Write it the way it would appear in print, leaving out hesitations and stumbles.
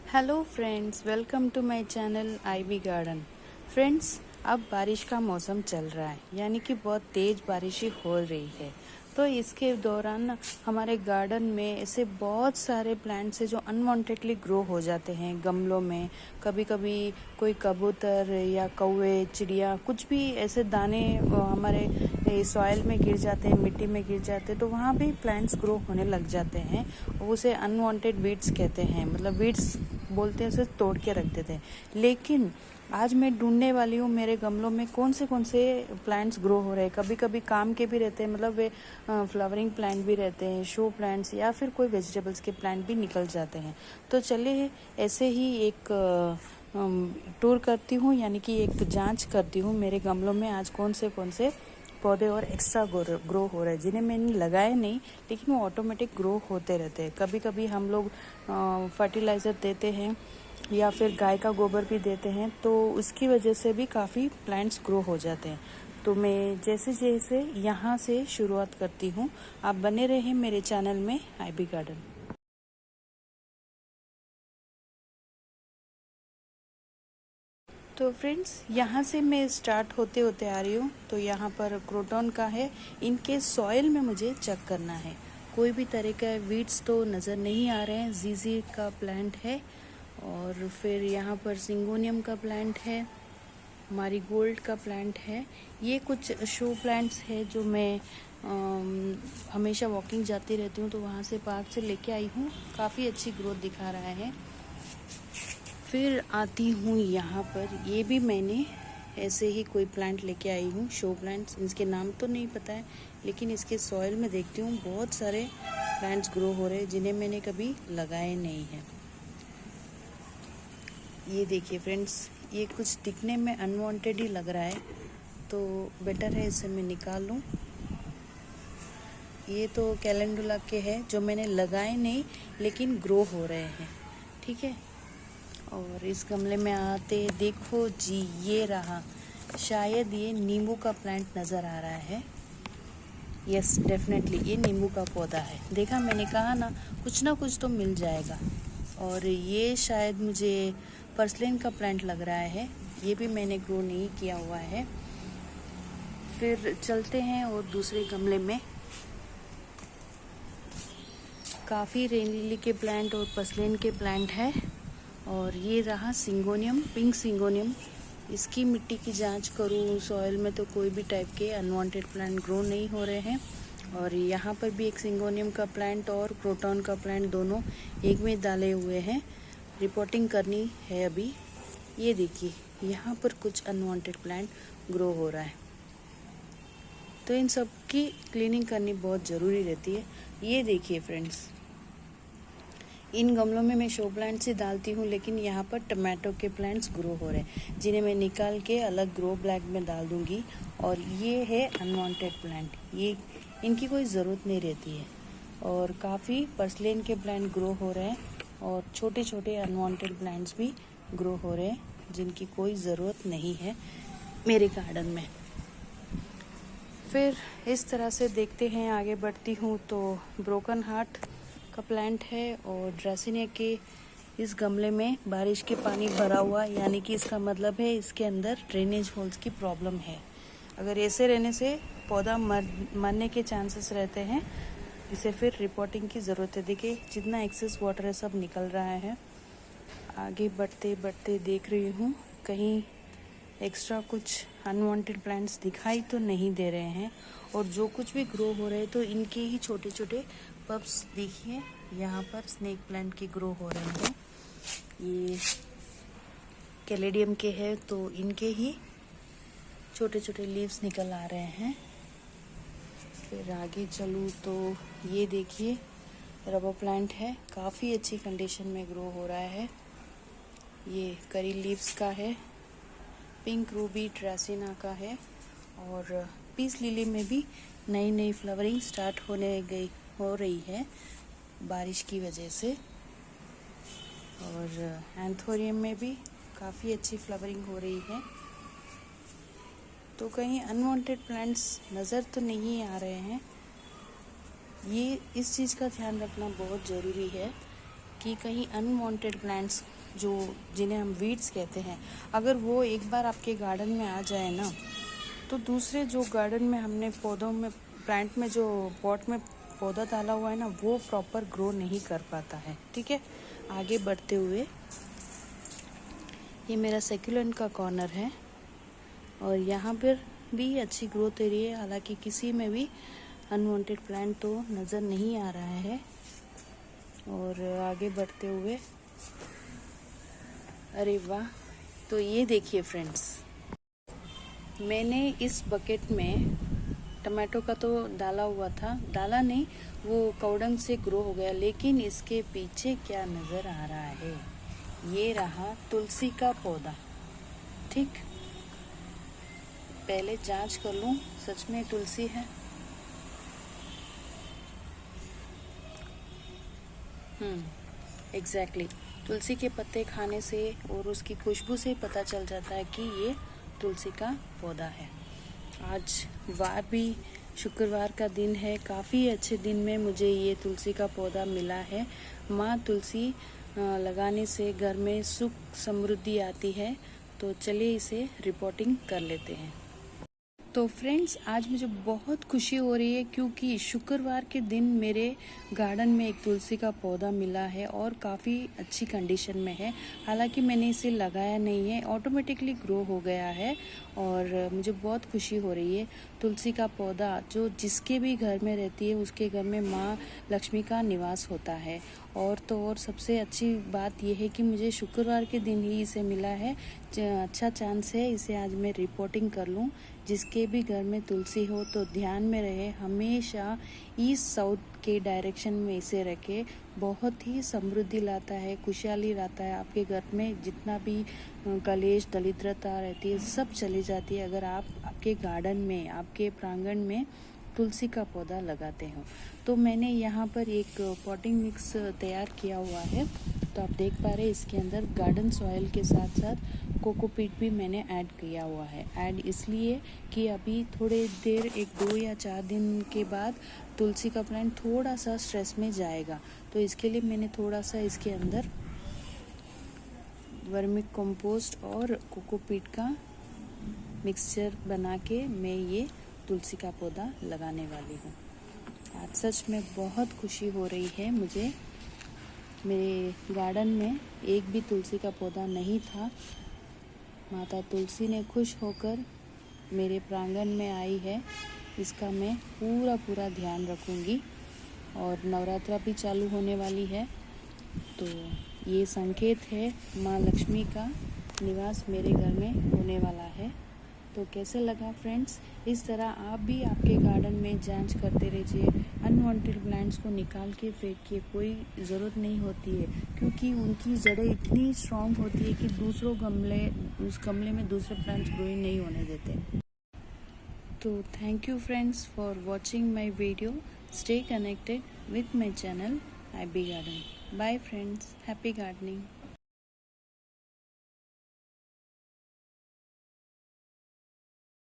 Hello friends, welcome to my channel Ivy Garden. फ्रेंड्स, अब बारिश का मौसम चल रहा है, यानी कि बहुत तेज़ बारिश हो रही है। तो इसके दौरान ना हमारे गार्डन में ऐसे बहुत सारे प्लांट्स हैं जो अनवांटेडली ग्रो हो जाते हैं गमलों में। कभी कभी कोई कबूतर या कौवे, चिड़िया, कुछ भी ऐसे दाने हमारे सॉइल में गिर जाते हैं, मिट्टी में गिर जाते हैं, तो वहाँ भी प्लांट्स ग्रो होने लग जाते हैं। उसे अनवांटेड वीड्स कहते हैं, मतलब वीड्स बोलते हैं, उसे तोड़ के रख देते हैं। लेकिन आज मैं ढूंढने वाली हूँ मेरे गमलों में कौन से प्लांट्स ग्रो हो रहे हैं। कभी कभी काम के भी रहते हैं, मतलब वे फ्लावरिंग प्लांट भी रहते हैं, शो प्लांट्स, या फिर कोई वेजिटेबल्स के प्लांट भी निकल जाते हैं। तो चलिए ऐसे ही एक टूर करती हूँ, यानी कि एक जांच करती हूँ मेरे गमलों में आज कौन से पौधे और एक्स्ट्रा ग्रो हो रहे हैं, जिन्हें मैंने लगाए नहीं लेकिन वो ऑटोमेटिक ग्रो होते रहते हैं। कभी कभी हम लोग फर्टिलाइज़र देते हैं या फिर गाय का गोबर भी देते हैं, तो उसकी वजह से भी काफ़ी प्लांट्स ग्रो हो जाते हैं। तो मैं जैसे जैसे यहाँ से शुरुआत करती हूँ। आप बने रहें मेरे चैनल में आईबी गार्डन। तो फ्रेंड्स, यहाँ से मैं स्टार्ट होते होते आ रही हूँ। तो यहाँ पर क्रोटॉन का है। इनके सॉइल में मुझे चेक करना है, कोई भी तरह का वीड्स तो नज़र नहीं आ रहे हैं। जीजी का प्लांट है, और फिर यहाँ पर सिंगोनियम का प्लांट है, मारीगोल्ड का प्लांट है। ये कुछ शो प्लांट्स है जो मैं हमेशा वॉकिंग जाती रहती हूँ, तो वहाँ से पार्क से लेके आई हूँ। काफ़ी अच्छी ग्रोथ दिखा रहा है। फिर आती हूँ यहाँ पर, ये भी मैंने ऐसे ही कोई प्लांट लेके आई हूँ, शो प्लांट्स। इसके नाम तो नहीं पता है, लेकिन इसके सॉइल में देखती हूँ बहुत सारे प्लांट्स ग्रो हो रहे हैं जिन्हें मैंने कभी लगाए नहीं हैं। ये देखिए फ्रेंड्स, ये कुछ दिखने में अनवांटेड ही लग रहा है, तो बेटर है इसे मैं निकाल लूँ। ये तो कैलेंडुला के हैं जो मैंने लगाए नहीं लेकिन ग्रो हो रहे हैं, ठीक है। और इस गमले में आते देखो जी, ये रहा, शायद ये नींबू का प्लांट नज़र आ रहा है। यस, डेफिनेटली ये नींबू का पौधा है। देखा, मैंने कहा ना कुछ तो मिल जाएगा। और ये शायद मुझे पर्सलिन का प्लांट लग रहा है, ये भी मैंने ग्रो नहीं किया हुआ है। फिर चलते हैं और दूसरे गमले में। काफ़ी रेन लिली के प्लांट और पर्सलिन के प्लांट है। और ये रहा सिंगोनियम, पिंक सिंगोनियम। इसकी मिट्टी की जांच करूँ सॉइल में तो कोई भी टाइप के अनवांटेड प्लांट ग्रो नहीं हो रहे हैं। और यहाँ पर भी एक सिंगोनियम का प्लांट और क्रोटॉन का प्लांट दोनों एक में डाले हुए हैं। रिपोर्टिंग करनी है अभी। ये देखिए, यहाँ पर कुछ अनवांटेड प्लांट ग्रो हो रहा है, तो इन सब की क्लीनिंग करनी बहुत ज़रूरी रहती है। ये देखिए फ्रेंड्स, इन गमलों में मैं शो प्लांट्स ही डालती हूँ, लेकिन यहाँ पर टमाटो के प्लांट्स ग्रो हो रहे हैं, जिन्हें मैं निकाल के अलग ग्रो बैग में डाल दूँगी। और ये है अनवांटेड प्लांट, ये इनकी कोई ज़रूरत नहीं रहती है। और काफ़ी पर्सलिन के प्लांट ग्रो हो रहे हैं, और छोटे छोटे अनवांटेड प्लांट्स भी ग्रो हो रहे हैं, जिनकी कोई ज़रूरत नहीं है मेरे गार्डन में। फिर इस तरह से देखते हैं, आगे बढ़ती हूँ। तो ब्रोकन हार्ट का प्लांट है, और ड्रेसिनिया के इस गमले में बारिश के पानी भरा हुआ, यानी कि इसका मतलब है इसके अंदर ड्रेनेज होल्स की प्रॉब्लम है। अगर ऐसे रहने से पौधा मरने के चांसेस रहते हैं। इसे फिर रिपोर्टिंग की ज़रूरत है। देखिए, जितना एक्सेस वाटर है सब निकल रहा है। आगे बढ़ते बढ़ते देख रही हूँ कहीं एक्स्ट्रा कुछ अनवांटेड प्लांट्स दिखाई तो नहीं दे रहे हैं। और जो कुछ भी ग्रो हो रहे हैं तो इनके ही छोटे छोटे पप्स देखिए, यहाँ पर स्नेक प्लांट के ग्रो हो रहे हैं। ये कैलेडियम के हैं, तो इनके ही छोटे छोटे लीव्स निकल आ रहे हैं। फिर आगे चलूँ तो ये देखिए, रबर प्लांट है, काफ़ी अच्छी कंडीशन में ग्रो हो रहा है। ये करी लीव्स का है, पिंक रूबी ड्रेसिना का है। और पीस लिली में भी नई नई फ्लावरिंग स्टार्ट हो रही है बारिश की वजह से। और एंथोरियम में भी काफ़ी अच्छी फ्लावरिंग हो रही है। तो कहीं अनवांटेड प्लांट्स नज़र तो नहीं आ रहे हैं। ये इस चीज़ का ध्यान रखना बहुत ज़रूरी है कि कहीं अनवांटेड प्लांट्स जो जिन्हें हम वीड्स कहते हैं, अगर वो एक बार आपके गार्डन में आ जाए ना, तो दूसरे जो गार्डन में हमने पौधों में प्लांट में जो पॉट में पौधा डाला हुआ है ना, वो प्रॉपर ग्रो नहीं कर पाता है। ठीक है, आगे बढ़ते हुए ये मेरा सेक्युलेंट का कॉर्नर है और यहाँ पर भी अच्छी ग्रोथ हो रही है, हालांकि किसी में भी अनवांटेड प्लांट तो नज़र नहीं आ रहा है। और आगे बढ़ते हुए, अरे वाह, तो ये देखिए फ्रेंड्स, मैंने इस बकेट में टमाटो का तो डाला हुआ था, डाला नहीं, वो कवडंग से ग्रो हो गया, लेकिन इसके पीछे क्या नज़र आ रहा है, ये रहा तुलसी का पौधा। ठीक, पहले जांच कर लूं सच में तुलसी है। एग्जैक्टली, तुलसी के पत्ते खाने से और उसकी खुशबू से पता चल जाता है कि ये तुलसी का पौधा है। आज वार भी शुक्रवार का दिन है, काफ़ी अच्छे दिन में मुझे ये तुलसी का पौधा मिला है। माँ तुलसी लगाने से घर में सुख समृद्धि आती है, तो चलिए इसे रिपोर्टिंग कर लेते हैं। तो फ्रेंड्स, आज मुझे बहुत खुशी हो रही है क्योंकि शुक्रवार के दिन मेरे गार्डन में एक तुलसी का पौधा मिला है और काफ़ी अच्छी कंडीशन में है। हालांकि मैंने इसे लगाया नहीं है, ऑटोमेटिकली ग्रो हो गया है और मुझे बहुत खुशी हो रही है। तुलसी का पौधा जो जिसके भी घर में रहती है, उसके घर में माँ लक्ष्मी का निवास होता है। और तो और सबसे अच्छी बात यह है कि मुझे शुक्रवार के दिन ही इसे मिला है। अच्छा चांस है इसे आज मैं रिपोर्टिंग कर लूँ। जिसके भी घर में तुलसी हो तो ध्यान में रहे, हमेशा ईस्ट साउथ के डायरेक्शन में इसे रखे। बहुत ही समृद्धि लाता है, खुशहाली लाता है। आपके घर में जितना भी कलेश दरिद्रता रहती है सब चली जाती है अगर आप आपके गार्डन में, आपके प्रांगण में तुलसी का पौधा लगाते हो। तो मैंने यहाँ पर एक पॉटिंग मिक्स तैयार किया हुआ है, तो आप देख पा रहे हैं इसके अंदर गार्डन सॉइल के साथ साथ कोकोपीट भी मैंने ऐड किया हुआ है। ऐड इसलिए कि अभी थोड़े देर 1-2 या 4 दिन के बाद तुलसी का प्लांट थोड़ा सा स्ट्रेस में जाएगा, तो इसके लिए मैंने थोड़ा सा इसके अंदर वर्मी कंपोस्ट और कोकोपीट का मिक्सचर बना के मैं ये तुलसी का पौधा लगाने वाली हूँ। आज सच में बहुत खुशी हो रही है मुझे। मेरे गार्डन में एक भी तुलसी का पौधा नहीं था। माता तुलसी ने खुश होकर मेरे प्रांगण में आई है, इसका मैं पूरा ध्यान रखूँगी। और नवरात्रा भी चालू होने वाली है, तो ये संकेत है माँ लक्ष्मी का निवास मेरे घर में होने वाला है। तो कैसे लगा फ्रेंड्स? इस तरह आप भी आपके गार्डन में जांच करते रहिए। अनवांटेड प्लांट्स को निकाल के फेंकिए, कोई ज़रूरत नहीं होती है, क्योंकि उनकी जड़ें इतनी स्ट्रॉन्ग होती है कि उस गमले में दूसरे प्लांट्स ग्रो नहीं होने देते। तो thank you friends for watching my video. Stay connected with my channel IB Garden. Bye friends, happy gardening.